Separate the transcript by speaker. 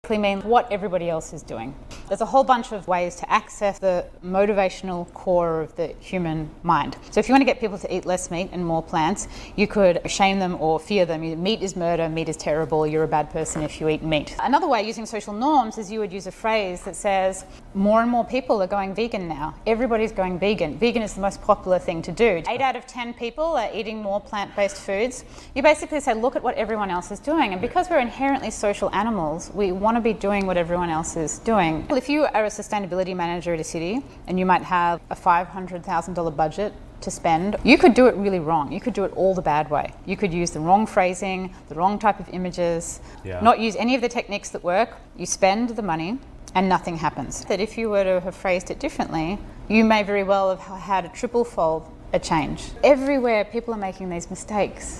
Speaker 1: mean what everybody else is doing. There's a whole bunch of ways to access the motivational core of the human mind. So if you want to get people to eat less meat and more plants, you could shame them or fear them. Meat is murder, meat is terrible, you're a bad person if you eat meat. Another way using social norms is you would use a phrase that says, more and more people are going vegan now. Everybody's going vegan. Vegan is the most popular thing to do. 8 out of 10 people are eating more plant-based foods. You basically say, look at what everyone else is doing. And because we're inherently social animals, we want to be doing what everyone else is doing. If you are a sustainability manager at a city and you might have a $500,000 budget to spend, you could do it really wrong. You could do it all the bad way. You could use the wrong phrasing, the wrong type of images, not use any of the techniques that work. You spend the money and nothing happens. That if you were to have phrased it differently, you may very well have had a triple fold a change. Everywhere people are making these mistakes.